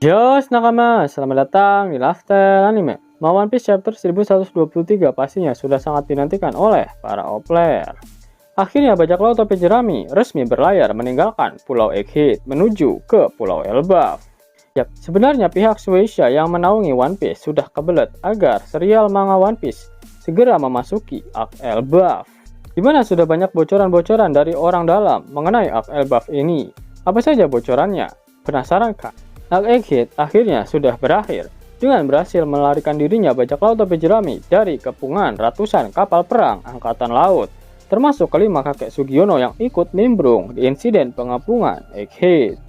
Yos nakama, selamat datang di Lifestyle Anime. One Piece chapter 1123 pastinya sudah sangat dinantikan oleh para player. Akhirnya bajak laut topi jerami resmi berlayar meninggalkan Pulau Egghead menuju ke Pulau Elbaf. Yap, sebenarnya pihak Shueisha yang menaungi One Piece sudah kebelet agar serial manga One Piece segera memasuki Arc Elbaf, di mana sudah banyak bocoran-bocoran dari orang dalam mengenai Arc Elbaf ini. Apa saja bocorannya? Penasaran kah? Arc Egghead akhirnya sudah berakhir dengan berhasil melarikan dirinya bajak laut topi jerami dari kepungan ratusan kapal perang angkatan laut, termasuk kelima kakek Sugiono yang ikut nimbrung di insiden pengepungan Egghead.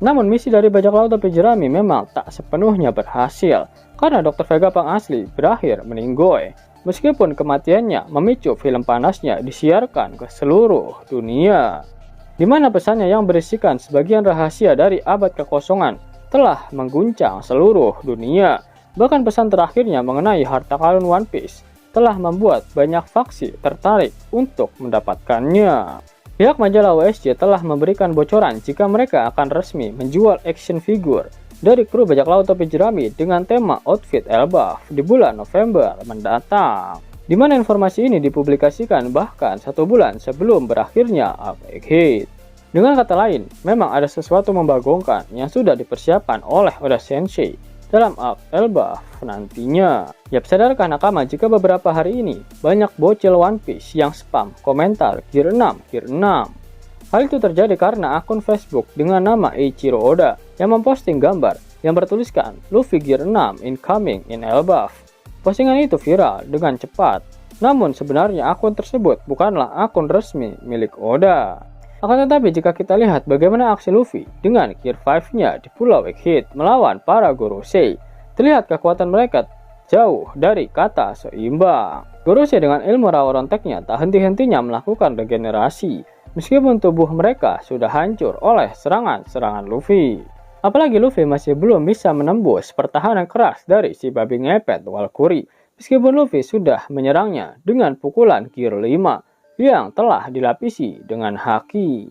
Namun misi dari bajak laut topi jerami memang tak sepenuhnya berhasil karena Dr. Vegapunk asli berakhir meninggoy, meskipun kematiannya memicu film panasnya disiarkan ke seluruh dunia, di mana pesannya yang berisikan sebagian rahasia dari abad kekosongan telah mengguncang seluruh dunia. Bahkan pesan terakhirnya mengenai harta karun One Piece telah membuat banyak faksi tertarik untuk mendapatkannya. Pihak majalah OSJ telah memberikan bocoran jika mereka akan resmi menjual action figure dari kru bajak laut topi jerami dengan tema outfit Elbaf di bulan November mendatang, di mana informasi ini dipublikasikan bahkan 1 bulan sebelum berakhirnya Arc Egghead. Dengan kata lain, memang ada sesuatu membagongkan yang sudah dipersiapkan oleh Oda Sensei dalam Arc Elbaf nantinya. Yap, sadarkah nakama jika beberapa hari ini banyak bocil One Piece yang spam komentar Gear 6, Gear 6. Hal itu terjadi karena akun Facebook dengan nama Eiichiro Oda yang memposting gambar yang bertuliskan Luffy Gear 6 incoming in Elbaf. Postingan itu viral dengan cepat, namun sebenarnya akun tersebut bukanlah akun resmi milik Oda. Akan tetapi jika kita lihat bagaimana aksi Luffy dengan Gear 5-nya di Pulau Egghead melawan para Gorosei, terlihat kekuatan mereka jauh dari kata seimbang. Gorosei dengan ilmu rawa ronteknya tak henti-hentinya melakukan regenerasi, meskipun tubuh mereka sudah hancur oleh serangan-serangan Luffy. Apalagi Luffy masih belum bisa menembus pertahanan keras dari si babi ngepet Walkuri, meskipun Luffy sudah menyerangnya dengan pukulan Gear 5 yang telah dilapisi dengan haki.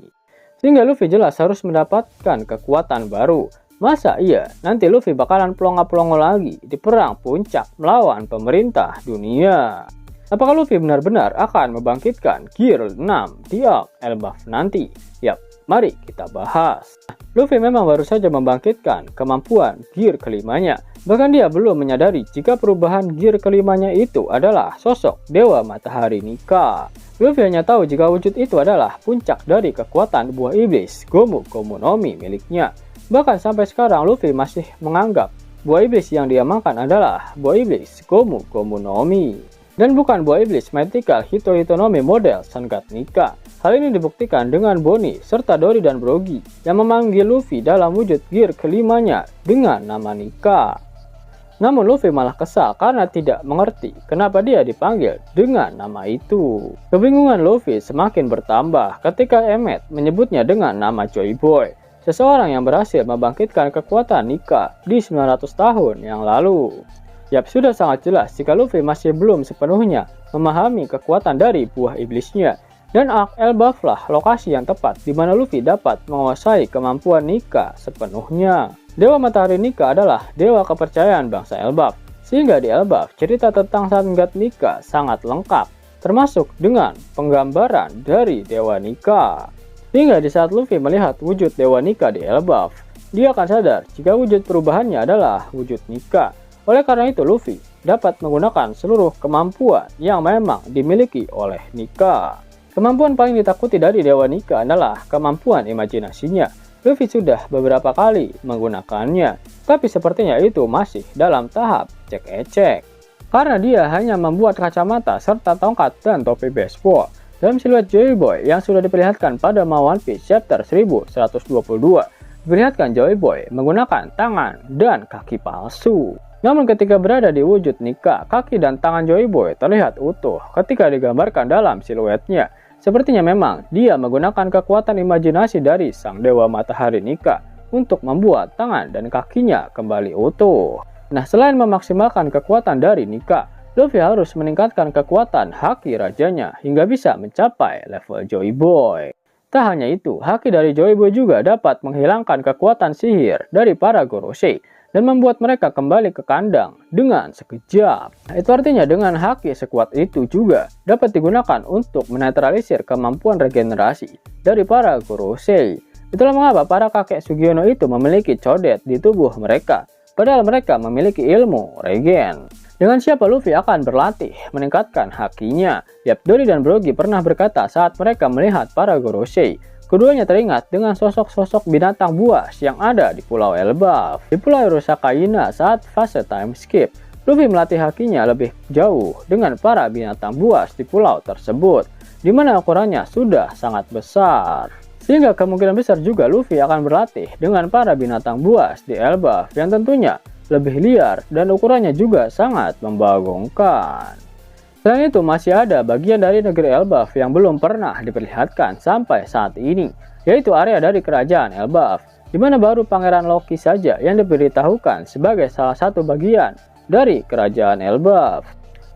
Sehingga Luffy jelas harus mendapatkan kekuatan baru. Masa iya nanti Luffy bakalan pelongo-pelongo lagi di perang puncak melawan pemerintah dunia? Apakah Luffy benar-benar akan membangkitkan Gear 6 di Arc Elbaf nanti? Yap, mari kita bahas. Luffy memang baru saja membangkitkan kemampuan Gear kelimanya. Bahkan dia belum menyadari jika perubahan Gear kelimanya itu adalah sosok Dewa Matahari Nika. Luffy hanya tahu jika wujud itu adalah puncak dari kekuatan buah iblis Gomu Gomu no Mi miliknya. Bahkan sampai sekarang Luffy masih menganggap buah iblis yang dia makan adalah buah iblis Gomu Gomu no Mi, dan bukan buah iblis Mythical Hito Hito no Mi model Sun God Nika. Hal ini dibuktikan dengan Bonnie serta Dory dan Brogy yang memanggil Luffy dalam wujud Gear kelimanya dengan nama Nika. Namun Luffy malah kesal karena tidak mengerti kenapa dia dipanggil dengan nama itu. Kebingungan Luffy semakin bertambah ketika Emmet menyebutnya dengan nama Joy Boy, seseorang yang berhasil membangkitkan kekuatan Nika di 900 tahun yang lalu. Yap, sudah sangat jelas jika Luffy masih belum sepenuhnya memahami kekuatan dari buah iblisnya, dan Arc Elbaf lah lokasi yang tepat di mana Luffy dapat menguasai kemampuan Nika sepenuhnya. Dewa Matahari Nika adalah dewa kepercayaan bangsa Elbaf, sehingga di Elbaf cerita tentang Sun God Nika sangat lengkap, termasuk dengan penggambaran dari Dewa Nika. Hingga di saat Luffy melihat wujud Dewa Nika di Elbaf, dia akan sadar jika wujud perubahannya adalah wujud Nika. Oleh karena itu Luffy dapat menggunakan seluruh kemampuan yang memang dimiliki oleh Nika. Kemampuan paling ditakuti dari Dewa Nika adalah kemampuan imajinasinya. Luffy sudah beberapa kali menggunakannya, tapi sepertinya itu masih dalam tahap cek-ecek. Karena dia hanya membuat kacamata serta tongkat dan topi baseball dalam siluet Joy Boy yang sudah diperlihatkan pada One Piece chapter 1122. Diperlihatkan Joy Boy menggunakan tangan dan kaki palsu. Namun ketika berada di wujud Nika, kaki dan tangan Joy Boy terlihat utuh ketika digambarkan dalam siluetnya. Sepertinya memang dia menggunakan kekuatan imajinasi dari sang Dewa Matahari Nika untuk membuat tangan dan kakinya kembali utuh. Nah, selain memaksimalkan kekuatan dari Nika, Luffy harus meningkatkan kekuatan haki rajanya hingga bisa mencapai level Joy Boy. Tak hanya itu, haki dari Joy Boy juga dapat menghilangkan kekuatan sihir dari para Gorosei dan membuat mereka kembali ke kandang dengan sekejap. Itu artinya dengan haki sekuat itu juga dapat digunakan untuk menetralisir kemampuan regenerasi dari para Gorosei. Itulah mengapa para kakek Sugiono itu memiliki codet di tubuh mereka, padahal mereka memiliki ilmu regen. Dengan siapa Luffy akan berlatih meningkatkan hakinya? Yap, Dory dan Brogy pernah berkata saat mereka melihat para Gorosei. Keduanya teringat dengan sosok-sosok binatang buas yang ada di Pulau Elbaf. Di Pulau Arusakaina saat fase time skip, Luffy melatih hakinya lebih jauh dengan para binatang buas di pulau tersebut, di mana ukurannya sudah sangat besar. Sehingga kemungkinan besar juga Luffy akan berlatih dengan para binatang buas di Elbaf yang tentunya lebih liar dan ukurannya juga sangat membagongkan. Selain itu masih ada bagian dari negeri Elbaf yang belum pernah diperlihatkan sampai saat ini, yaitu area dari kerajaan Elbaf, di mana baru Pangeran Loki saja yang diberitahukan sebagai salah satu bagian dari kerajaan Elbaf.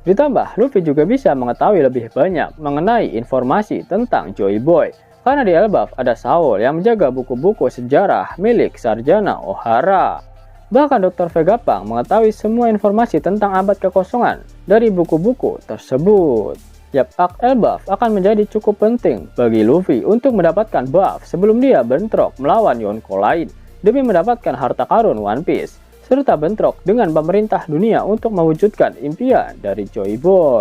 Ditambah, Luffy juga bisa mengetahui lebih banyak mengenai informasi tentang Joy Boy, karena di Elbaf ada Saul yang menjaga buku-buku sejarah milik Sarjana Ohara. Bahkan Dr. Vegapunk mengetahui semua informasi tentang abad kekosongan dari buku-buku tersebut. Yap, Arc Elbaf akan menjadi cukup penting bagi Luffy untuk mendapatkan buff sebelum dia bentrok melawan Yonko lain demi mendapatkan harta karun One Piece, serta bentrok dengan pemerintah dunia untuk mewujudkan impian dari Joy Boy.